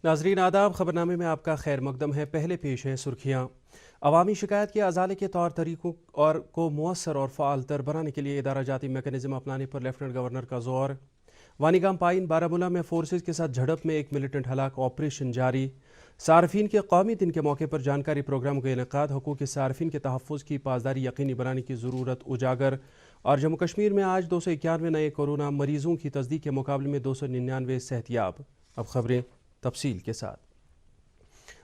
नाजरीन आदाब, खबरनामे में आपका खैर मकदम है। पहले पेश है सुर्खियाँ। अवामी शिकायत के अजाले के तौर तरीकों और को मुअस्सर और फ़ाल तर बनाने के लिए इदारा जाती मेकनिज़म अपनाने पर लेफ्टिनेंट गवर्नर का जोर। वानीगाम पाइन बारामूला में फोर्सेज के साथ झड़प में एक मिलिटेंट हलाक, ऑपरेशन जारी। सार्फिन के कौमी दिन के मौके पर जानकारी प्रोग्राम का इनेकाद, हकूक़ सार्फिन के तहफ़्फ़ुज़ की पासदारी यकीनी बनाने की ज़रूरत उजागर। और जम्मू कश्मीर में आज 291 नए कोरोना मरीजों की तस्दीक के मुकाबले में 299 सेहतियाब। अब खबरें तफसील के साथ।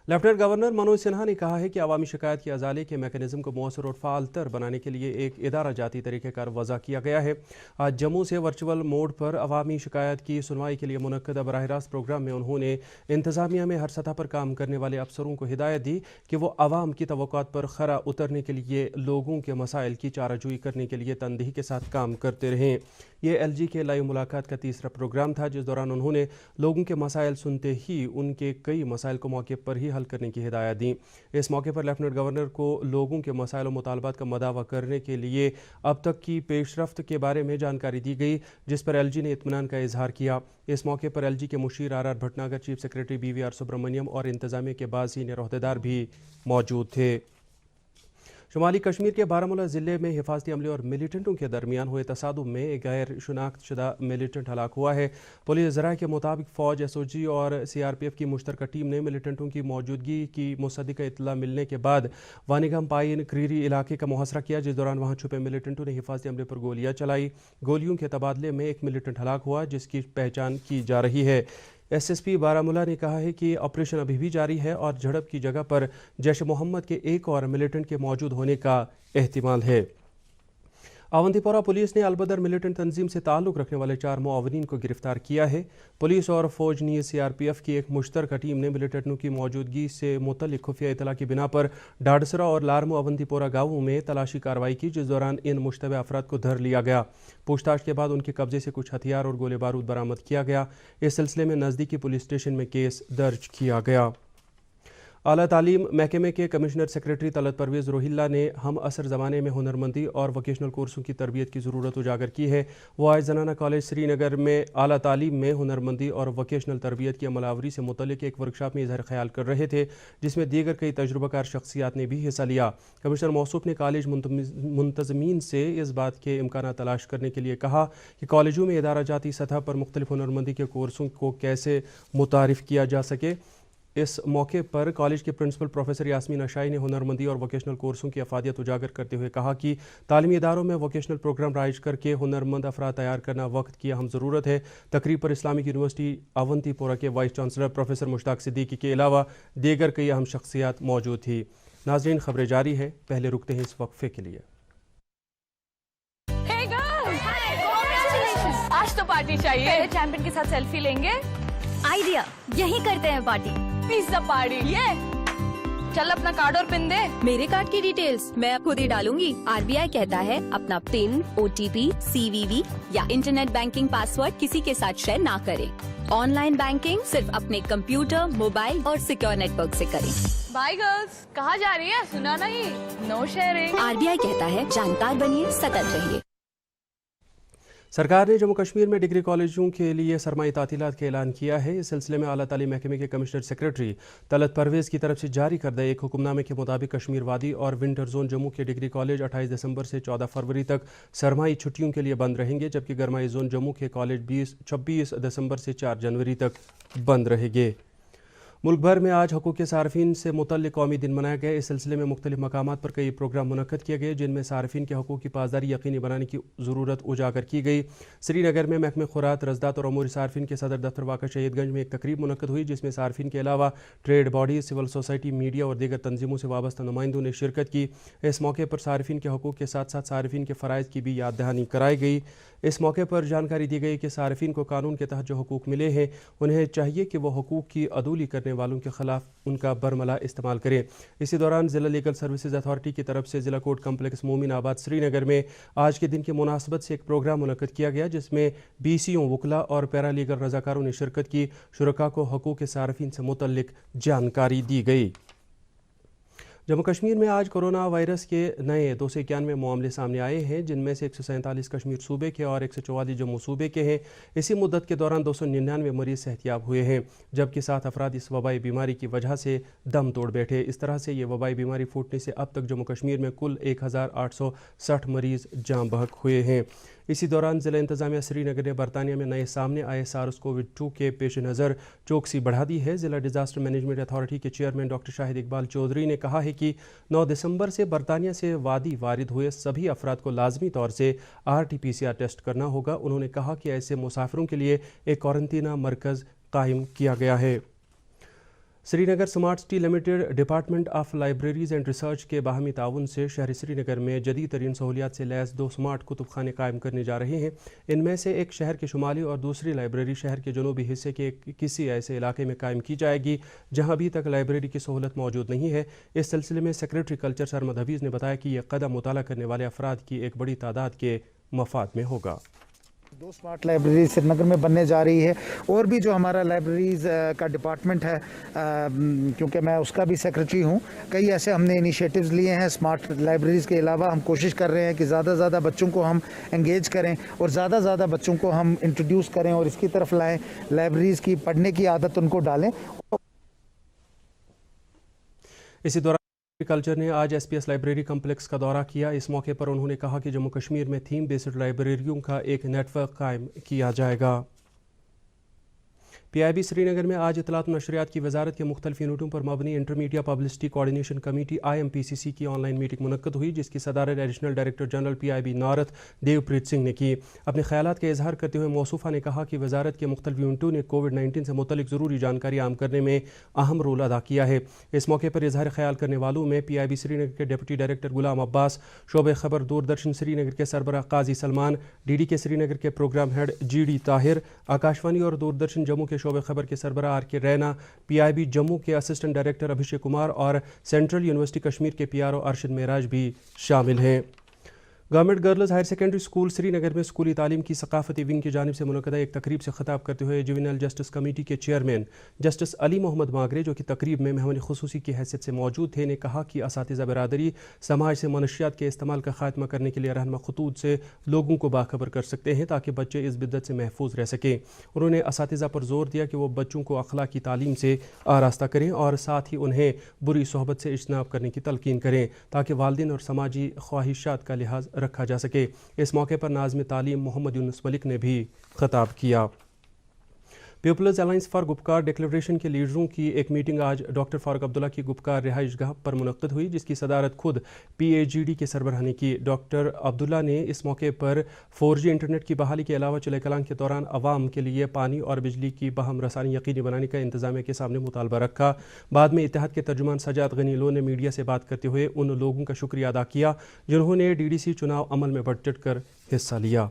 लेफ्टिनेंट गवर्नर मनोज सिन्हा ने कहा है कि अवामी शिकायत के अजाले के मैकेनिज़्म को मौसर और फ़ाल तर बनाने के लिए एक इदारा जाती तरीक़ेकार वज़ा किया गया है। आज जम्मू से वर्चुअल मोड पर अवामी शिकायत की सुनवाई के लिए मुनक्कदा बराह रास्त प्रोग्राम में उन्होंने इंतज़ामिया में हर सतह पर काम करने वाले अफसरों को हिदायत दी कि वो अवाम की तवक्कुआत पर खरा उतरने के लिए लोगों के मसाइल की चाराजोई करने के लिए तनदेही के साथ काम करते रहें। ये LG के लाइव मुलाकात का तीसरा प्रोग्राम था, जिस दौरान उन्होंने लोगों के मसाइल सुनते ही उनके कई मसाइल को मौके पर ही हल करने की हिदायत दी। इस मौके पर लेफ्टिनेंट गवर्नर को लोगों के मसाइल और मुतालबात का मदावा करने के लिए अब तक की पेशरफ्त के बारे में जानकारी दी गई, जिस पर LG ने इत्मीनान का इजहार किया। इस मौके पर LG के मुशीर RR Bhatnagar, chief secretary BVR Subrahmanyam और इंतजामिया के बाद सीनियर अहदेदार भी मौजूद थे। शुमाली कश्मीर के बारामूला ज़िले में हिफाजती अमले और मिलिटेंटों के दरमियान हुए तसादुम में एक गैर शनाख्त शुदा मिलिटेंट हलाक हुआ है। पुलिस ज़राए के मुताबिक फ़ौज, SOG और CRPF की मुश्तरका टीम ने मिलिटेंटों की मौजूदगी की मुसद्दिक़ा इत्तला मिलने के बाद वानीगाम पाइन क्रीरी इलाके का मुहासरा किया, जिस दौरान वहाँ छुपे मिलिटेंटों ने हिफाजती अमले पर गोलियाँ चलाई। गोलियों के तबादले में एक मिलिटेंट हलाक हुआ, जिसकी पहचान की जा रही है। SSP बारामूला ने कहा है कि ऑपरेशन अभी भी जारी है और झड़प की जगह पर जैश मोहम्मद के एक और मिलिटेंट के मौजूद होने का एहतिमाल है। अवंतीपोरा पुलिस ने अलबदर मिलिटेंट तंजीम से ताल्लुक़ रखने वाले 4 मुआवनीन को गिरफ्तार किया है। पुलिस और फौज नीज़ CRPF की एक मुश्तरका टीम ने मिलिटेंटों की मौजूदगी से मुतल्लिक़ खुफिया इतला की बिना पर डाडसरा और लारमो अवंतीपोरा गांवों में तलाशी कार्रवाई की, जिस दौरान इन मुश्तबे अफराद को धर लिया गया। पूछताछ के बाद उनके कब्जे से कुछ हथियार और गोले बारूद बरामद किया गया। इस सिलसिले में नज़दीकी पुलिस स्टेशन में केस दर्ज किया गया। आला तालीम महकमे के कमिश्नर सेक्रेटरी तलत परवेज़ रोहिल्ला ने हम असर ज़माने में हुनरमंदी और वोकेशनल कोर्सों की तरबियत की ज़रूरत उजागर की है। वो आज ज़नाना कॉलेज श्रीनगर में आला तालीम में हुनरमंदी और वोकेशनल तरबियत की अमलावरी से मुतल्लिक़ एक वर्कशॉप में इज़हार ख्याल कर रहे थे, जिसमें दीगर कई तजुर्बाकार शख्सियात ने भी हिस्सा लिया। कमिश्नर मौसूफ ने कॉलेज मुंतज़मीन से इस बात के इम्कान तलाश करने के लिए कहा कि कॉलेजों में इदारा जाती सतह पर मुख्तलिफ हुनरमंदी के कोर्सों को कैसे मुतारिफ़ किया जा सके। इस मौके पर कॉलेज के प्रिंसिपल प्रोफेसर यास्मीन अशाई ने हुनरमंदी और वोकेशनल कोर्सों की अफादियत उजागर करते हुए कहा कि तालीमी इदारों में वोकेशनल प्रोग्राम राइज करके हुनरमंद अफराद तैयार करना वक्त की अहम ज़रूरत है। तकरीब पर इस्लामिक यूनिवर्सिटी अवंतीपोरा के vice chancellor professor Mushtaq Siddiqui के अलावा दीगर कई अहम शख्सियात मौजूद थी। नाज़रीन, खबरें जारी है, पहले रुकते हैं इस वक्फे के लिए। आज तो पार्टी चाहिए। चैंपियन के साथ सेल्फी लेंगे। आइडिया, यही करते हैं पार्टी। Pizza party. ये चल अपना कार्ड और पिन दे। मेरे कार्ड की डिटेल्स मैं खुद ही डालूंगी। RBI कहता है अपना पिन, OTP, CVV या इंटरनेट बैंकिंग पासवर्ड किसी के साथ शेयर ना करें। ऑनलाइन बैंकिंग सिर्फ अपने कंप्यूटर, मोबाइल और सिक्योर नेटवर्क से करें। बाय गर्ल्स, कहाँ जा रही है? सुना नहीं, नो शेयरिंग। RBI कहता है जानकार बनिए, सतर्क रहिए। सरकार ने जम्मू कश्मीर में डिग्री कॉलेजों के लिए सरमाई तातीलात का ऐलान किया है। इस सिलसिले में आला तालीम महकमे के कमिश्नर सेक्रेटरी तलत परवेज़ की तरफ से जारी करदा एक हुक्मनामे के मुताबिक कश्मीर वादी और विंटर जोन जम्मू के डिग्री कॉलेज 28 दिसंबर से 14 फरवरी तक सरमाई छुट्टियों के लिए बंद रहेंगे, जबकि गरमाई जोन जम्मू के कॉलेज 26 दिसंबर से 4 जनवरी तक बंद रहेंगे। मुल्क भर में आज हकूक़ सार्फिन से मुतल्लिक़ कौमी दिन मनाया गया। इस सिलसिले में मुख्तलिफ मकामात पर कई प्रोग्राम मुनक्कद किए गए, जिनमें सार्फिन के हकूक़ की पासदारी यकीनी बनाने की ज़रूरत उजागर की गई। श्रीनगर में महकमे खुरात, रज़दात और अमूर सार्फिन के सदर दफ्तर वाक़ा शहीदगंज में एक तकरीब मुनक्कद हुई, जिसमें सार्फिन के अलावा trade bodies, civil society, media और दीगर तंजीमों से वाबस्ता नुमाइंदों ने शिरकत की। इस मौके पर सार्फिन के हकूक़ के साथ साथ सार्फिन के फ़राइज़ की भी याद दहानी कराई गई। इस मौके पर जानकारी दी गई कि सार्फिन को कानून के तहत जो हकूक़ मिले हैं, उन्हें चाहिए कि वह हकूक़ की अदूली करने वालों के खिलाफ उनका बरमला इस्तेमाल करें। इसी दौरान ज़िला लीगल सर्विसेज अथॉरिटी की तरफ से ज़िला कोर्ट कम्प्लेक्स मोमिनाबाद श्रीनगर में आज के दिन की मुनासबत से एक प्रोग्राम मुनक्कद किया गया, जिसमें BCO, वकला और पैरा लीगल रज़ाकारों ने शिरकत की। शुरका को हकूक़ सार्फिन से मुतल्लिक़ जानकारी दी गई। जम्मू कश्मीर में आज कोरोना वायरस के नए 291 मामले सामने आए हैं, जिनमें से 147 कश्मीर सूबे के और 144 जम्मू सूबे के हैं। इसी मुद्दत के दौरान 299 मरीज सेहतियाब हुए हैं, जबकि 7 अफराद इस वबाई बीमारी की वजह से दम तोड़ बैठे। इस तरह से ये वबाई बीमारी फूटने से अब तक जम्मू कश्मीर में कुल 1860 मरीज जाँ बहक हुए हैं। इसी दौरान ज़िला इंतज़ामिया श्रीनगर ने बरतानिया में नए सामने आए SARS-CoV-2 के पेश नज़र चौकसी बढ़ा दी है। ज़िला डिज़ास्टर मैनेजमेंट अथॉरिटी के चेयरमैन डॉक्टर शाहिद इकबाल चौधरी ने कहा है कि 9 दिसंबर से बरतानिया से वादी वारिद हुए सभी अफराद को लाजमी तौर से RT-PCR टेस्ट करना होगा। उन्होंने कहा कि ऐसे मुसाफिरों के लिए एक क्वारंटीना मरकज़ कायम किया गया है। Srinagar smart city limited department of libraries and research के बाहमी ताउन से शहर श्रीनगर में जदीद तरीन सहूलियात से लैस 2 स्मार्ट कुतुबखाने कायम करने जा रहे हैं। इनमें से एक शहर के शुमाली और दूसरी लाइब्रेरी शहर के जनूबी हिस्से के किसी ऐसे इलाके में कायम की जाएगी जहां अभी तक लाइब्रेरी की सहूलत मौजूद नहीं है। इस सिलसिले में सेक्रेटरी कल्चर सरमद हफीज़ ने बताया कि यह कदम मुताला करने वाले अफराद की एक बड़ी तादाद के मफाद में होगा। 2 स्मार्ट लाइब्रेरी श्रीनगर में बनने जा रही है और भी जो हमारा लाइब्रेरीज़ का डिपार्टमेंट है, क्योंकि मैं उसका भी सेक्रेटरी हूँ, कई ऐसे हमने इनिशिएटिव्स लिए हैं। स्मार्ट लाइब्रेरीज़ के अलावा हम कोशिश कर रहे हैं कि ज़्यादा से ज़्यादा बच्चों को हम एंगेज करें और ज़्यादा से ज़्यादा बच्चों को हम इंट्रोड्यूस करें और इसकी तरफ लाएँ, लाइब्रेरीज़ की पढ़ने की आदत उनको डालें। इसी दौरान कल्चर ने आज SPS लाइब्रेरी कम्प्लेक्स का दौरा किया। इस मौके पर उन्होंने कहा कि जम्मू कश्मीर में थीम बेस्ड लाइब्रेरियों का एक नेटवर्क कायम किया जाएगा। PIB श्रीनगर में आज इत्तलात व नशरियात की वजारत के मुख्तलिफ यूनिटों पर मबनी intermedia publicity coordination committee IMPCC की ऑनलाइन मीटिंग मुनक्कद हुई, जिसकी सदारत additional director general PIB north Devpreet Singh ने की। अपने ख्यालात का इजहार करते हुए मौसूफा ने कहा कि वजारत के मुख्तलिफ यूनिटों ने कोविड-19 से मुतल्लिक ज़रूरी जानकारी आम करने में अहम रोल अदा किया है। इस मौके पर इजहार ख्याल करने वालों में PIB श्रीनगर के डिप्टी डायरेक्टर गुलाम अब्बास, शोबे खबर दूरदर्शन श्रीनगर के सरबराह काजी सलमान, DDK श्रीनगर के programme head GD Tahir, Akashvani और दूरदर्शन जम्मू के शोबे खबर के सरबराह RK रैना, PIB जम्मू के असिस्टेंट डायरेक्टर अभिषेक कुमार और सेंट्रल यूनिवर्सिटी कश्मीर के PRO अरशद मेराज भी शामिल हैं। Government girls higher secondary school Srinagar में स्कूली तालीम की सकाफती विंग की जानिब से मुनक़दा एक तकरीब से खिताब करते हुए जुवेनाइल जस्टिस कमेटी के चेयरमैन जस्टिस अली मोहम्मद मागरे, जो कि तकरीब में मेहमान खुसूसी की हैसियत से मौजूद थे, ने कहा कि असातिज़ा बरादरी समाज से मनशियात के इस्तेमाल का खात्मा करने के लिए रहनुमा खतूत से लोगों को बाखबर कर सकते हैं ताकि बच्चे इस बिद्दत से महफूज रह सकें। उन्होंने असातिज़ा पर जोर दिया कि वो बच्चों को अखलाकी तालीम से आरास्ता करें और साथ ही उन्हें बुरी सोहबत से इज्तनाब करने की तलकीन करें ताकि वालिदैन और समाजी ख्वाहिशात का लिहाज रखा जा सके। इस मौके पर नाज़िम तालीम मोहम्मद यूनुस मलिक ने भी खिताब किया। People's Alliance for Gupkar Declaration के लीडरों की एक मीटिंग आज डॉक्टर फारूक अब्दुल्ला की गुपकार रिहाइश गाह पर मुनक्कद हुई, जिसकी सदारत खुद PAGD के सरबराह ने की। डॉक्टर अब्दुल्ला ने इस मौके पर 4G इंटरनेट की बहाली के अलावा चले कलाम के दौरान अवाम के लिए पानी और बिजली की बहम रसानी यकीनी बनाने का इंतजामिया के सामने मुतालबा रखा। बाद में इत्तेहाद के तर्जुमान सजाद गनी लो ने मीडिया से बात करते हुए उन लोगों का शुक्रिया अदा किया जिन्होंने DDC चुनाव अमल में बढ़ चढ़ कर हिस्सा लिया।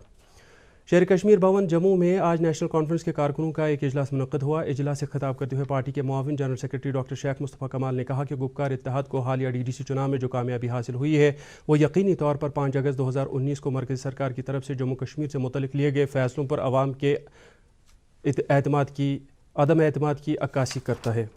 शेर कश्मीर भवन जम्मू में आज नेशनल कॉन्फ्रेंस के कारकुनों का एक इजलास मुनक्कद हुआ। इजलास से खिताब करते हुए पार्टी के मुआविन general secretary doctor Sheikh Mustafa Kamal ने कहा कि गुपकार इत्तेहाद को हालिया DDC चुनाव में जो कामयाबी हासिल हुई है वो यकीनी तौर पर 5 अगस्त 2019 को मरकज़ी सरकार की तरफ से जम्मू कश्मीर से मुतल्लिक लिए गए फैसलों पर अवाम के अदम एतमाद की अक्कासी करता है।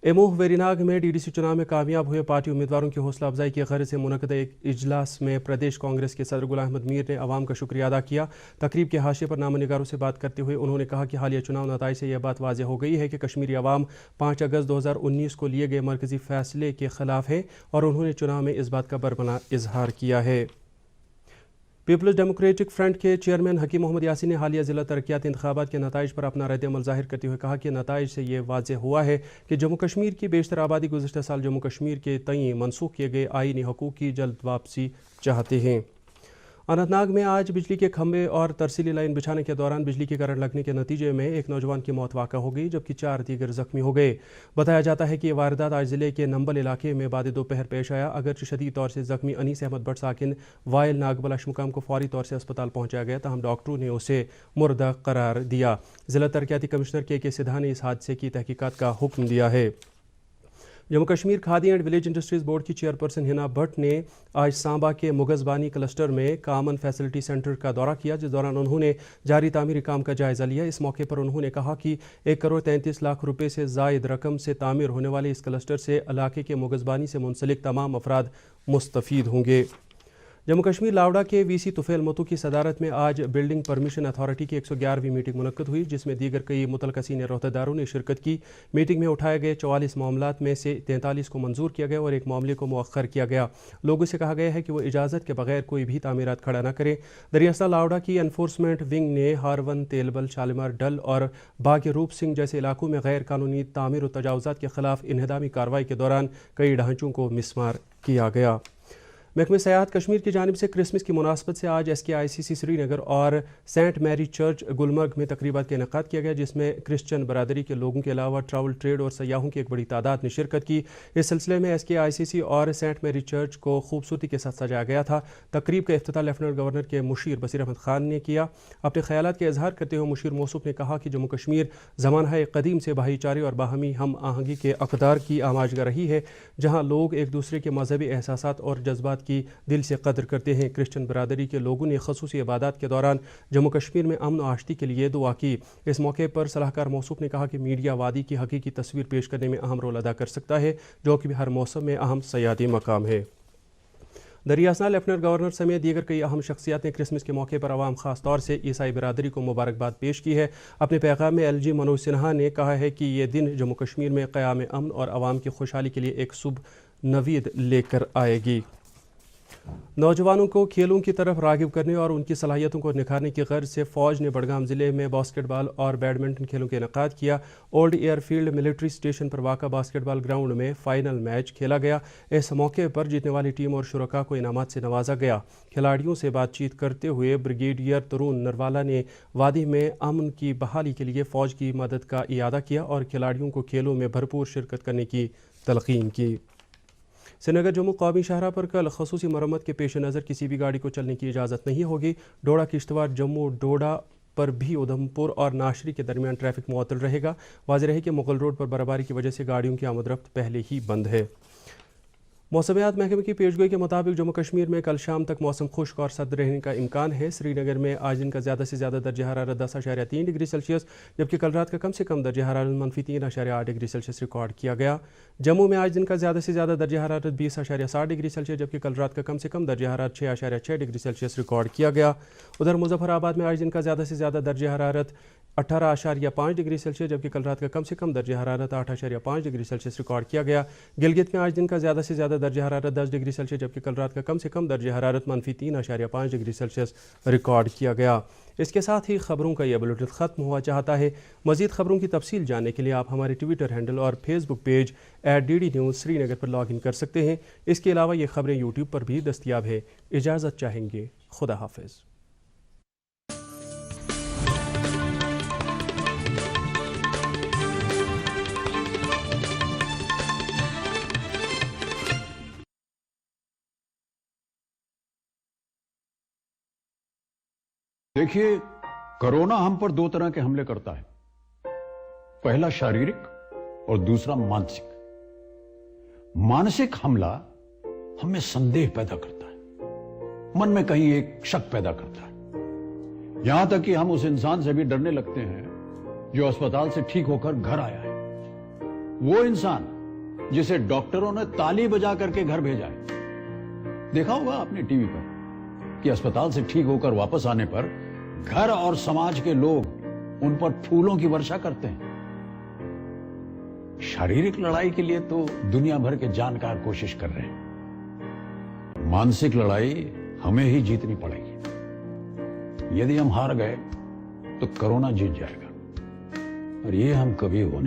एमोह वेरीनाग में DDC चुनाव में कामयाब हुए पार्टी उम्मीदवारों की हौसला अफजाई की गर्ज से मुनक़दा एक इजलास में प्रदेश कांग्रेस के सदर गुलाम अहमद मीर ने अवाम का शुक्रिया अदा किया। तकरीब के हाशिए पर नामनिगारों से बात करते हुए उन्होंने कहा कि हालिया चुनाव नताइज से यह बात वाज़ेह हो गई है कि कश्मीरी अवाम 5 अगस्त 2019 को लिए गए मरकज़ी फैसले के खिलाफ है और उन्होंने चुनाव में इस बात का बरपना इजहार किया है। पीपल्स डेमोक्रेटिक फ्रंट के चेयरमैन हकीम मोहम्मद यासीन ने हालिया ज़िला तरक्याती इंतखाबात के नताइज पर अपना रद्द-ए-अमल ज़ाहिर करते हुए कहा कि नताइज से ये वाज़ेह हुआ है कि जम्मू कश्मीर की बेशतर आबादी गुज़श्ता साल जम्मू कश्मीर के तईं मनसूख किए गए आईनी हकूक़ की जल्द वापसी चाहते हैं। अनंतनाग में आज बिजली के खंभे और तरसीली लाइन बिछाने के दौरान बिजली की करंट लगने के नतीजे में एक नौजवान की मौत वाक़ा हो गई, जबकि 4 दीगर जख्मी हो गए। बताया जाता है कि ये वारदात आज ज़िले के नंबल इलाके में बाद दोपहर पेश आया। अगरचे शदीद तौर से जख्मी अनीस अहमद भट्ट साकिन वायल नागबल अशमुकाम को फौरी तौर से अस्पताल पहुँचाया गया, तहम डॉक्टरों ने उसे मुर्दा करार दिया। ज़िला तरक्याती कमिश्नर KK सिन्हा ने इस हादसे की तहकीकात का हुक्म दिया है। Jammu Kashmir khadi and village industries board की चेयरपर्सन हिना भट्ट ने आज सांबा के मुगज़बानी क्लस्टर में कॉमन फैसिलिटी सेंटर का दौरा किया, जिस दौरान उन्होंने जारी तामीरी काम का जायज़ा लिया। इस मौके पर उन्होंने कहा कि 1 करोड़ 33 लाख रुपए से ज़ायद रकम से तामीर होने वाले इस क्लस्टर से इलाके के मुगज़बानी से मुंसलिक तमाम अफराद मुस्तफ़ीद होंगे। जम्मू कश्मीर लावड़ा के वीसी तुफैल मतू की सदारत में आज बिल्डिंग परमिशन अथॉरिटी की 111वीं मीटिंग मुनक्कद हुई, जिसमें दीगर कई मुतलका सीनियर अहदेदारों ने शिरकत की। मीटिंग में उठाए गए 44 मामलात में से 43 को मंजूर किया गया और एक मामले को मुअख्खर किया गया। लोगों से कहा गया है कि वो इजाज़त के बगैर कोई भी तामीरात खड़ा न करें। दरियास्ता लावड़ा की एनफोर्समेंट विंग ने हारवन, तेलबल, शालीमार, डल और बाग रूप सिंह जैसे इलाकों में गैर कानूनी तामीर और तजावुज़ात के खिलाफ इन्हदामी कार्रवाई के दौरान कई ढांचों को मिसमार किया गया। महकमे सयाहत कश्मीर की जानिब से क्रिसमस की मुनासबत से आज SKICC श्रीनगर और सेंट मैरी चर्च गुलमर्ग में तकरीबात का इनेकाद किया गया, जिसमें क्रिश्चियन बरादरी के लोगों के अलावा ट्रैवल ट्रेड और सयाहों की एक बड़ी तादाद ने शिरकत की। इस सिलसिले में SKICC और सेंट मैरी चर्च को खूबसूरती के साथ सजाया गया था। तकरीब का इफ्तिताह लेफ्टिनेंट गवर्नर के मुशीर बसीर अहमद खान ने किया। अपने ख्यालात का इजहार करते हुए मुशीर मौसूफ ने कहा कि जम्मू कश्मीर ज़माना कदीम से भाईचारे और बाहमी हम आहंगी के अक़दार की आमाजगा रही है, जहाँ लोग एक दूसरे के मजहबी एहसासात और जज्बात की दिल से कदर करते हैं। क्रिश्चियन बरादरी के लोगों ने ख़ुसूसी इबादत के दौरान जम्मू कश्मीर में अमन और आश्ती के लिए दुआ की। इस मौके पर सलाहकार मौसूफ ने कहा कि मीडिया वादी की हकीकी तस्वीर पेश करने में अहम रोल अदा कर सकता है, जो कि हर मौसम में अहम सयादी मकाम है। दरियास्ता लेफ्टिनेंट गवर्नर समेत दीगर कई अहम शख्सियात ने क्रिसमस के मौके पर आवाम खास तौर से ईसाई बिरादरी को मुबारकबाद पेश की है। अपने पैगाम में LG मनोज सिन्हा ने कहा है कि ये दिन जम्मू कश्मीर में क़याम अमन और आवाम की खुशहाली के लिए एक शुभ नवीद लेकर आएगी। नौजवानों को खेलों की तरफ राग़िब करने और उनकी सलाहियतों को निखारने की गर्ज से फ़ौज ने बड़गाम ज़िले में बास्केटबॉल और बैडमिंटन खेलों का इनेकाद किया। ओल्ड एयरफील्ड मिलिट्री स्टेशन पर वाक़ा बास्केटबॉल ग्राउंड में फ़ाइनल मैच खेला गया। इस मौके पर जीतने वाली टीम और शुरका को इनामात से नवाजा गया। खिलाड़ियों से बातचीत करते हुए ब्रिगेडियर तरुण नरवाला ने वादी में अमन की बहाली के लिए फ़ौज की मदद का इयादा किया और खिलाड़ियों को खेलों में भरपूर शिरकत करने की तलक़ीन की। श्रीनगर जम्मू कौमी शाहरा पर कल खसूसी मरम्मत के पेश नज़र किसी भी गाड़ी को चलने की इजाज़त नहीं होगी। डोडा किश्तवाड़ जम्मू डोडा पर भी उधमपुर और नाशरी के दरमियान ट्रैफिक मुअत्तल रहेगा। वाज़ेह है कि मुगल रोड पर बर्फबारी की वजह से गाड़ियों की आमद-रफ्त पहले ही बंद है। मौसमियात महकमे की पेशगोई के मुताबिक जम्मू कश्मीर में कल शाम तक मौसम खुश्क और सर्द रहने का इम्कान है। श्रीनगर में आज दिन का ज़्यादा से ज़्यादा दर्जा हरारत 10.3 डिग्री सेल्सियस, जबकि कल रात का कम से कम दर्जा हरारत -3.8 डिग्री सेल्सियस रिकॉर्ड किया गया। जम्मू में आज दिन का ज़्यादा से ज़्यादा दर्जा हरारत 20.7 डिग्री सेल्सियस, जबकि कल रात का कम से कम दर्जा हरारत 6.6 डिग्री सेल्सियस रिकॉर्ड किया गया। उधर मुजफ्फराबाद में आज दिन का ज़्यादा से ज़्यादा दर्जा हरारत 18.5 डिग्री सेल्सियस, जबकि कल रात का कम से कम दर्जा हरारत 8.5 डिग्री सेल्सियस रिकॉर्ड किया गया। गिलगित में आज दिन का ज़्यादा से ज़्यादा दर्जा हरारत 10 डिग्री सेल्सियस, जबकि कल रात का कम से कम दर्जा हरारत -3.5 डिग्री सेल्सियस रिकॉर्ड किया गया। इसके साथ ही खबरों का यह बुलेटिन ख़त्म हुआ चाहता है। मज़ीद खबरों की तफसील जानने के लिए आप हमारे ट्विटर हैंडल और Facebook page @DD News Srinagar पर लॉग इन कर सकते हैं। इसके अलावा ये खबरें यूट्यूब पर भी दस्तयाब है। इजाज़त चाहेंगे, खुदा हाफिज़। देखिए, कोरोना हम पर 2 तरह के हमले करता है, पहला शारीरिक और दूसरा मानसिक। मानसिक हमला हमें संदेह पैदा करता है, मन में कहीं एक शक पैदा करता है, यहां तक कि हम उस इंसान से भी डरने लगते हैं जो अस्पताल से ठीक होकर घर आया है। वो इंसान जिसे डॉक्टरों ने ताली बजा करके घर भेजा है। देखा होगा आपने टीवी पर कि अस्पताल से ठीक होकर वापस आने पर घर और समाज के लोग उन पर फूलों की वर्षा करते हैं। शारीरिक लड़ाई के लिए तो दुनिया भर के जानकार कोशिश कर रहे हैं, मानसिक लड़ाई हमें ही जीतनी पड़ेगी। यदि हम हार गए तो कोरोना जीत जाएगा और ये हम कभी होने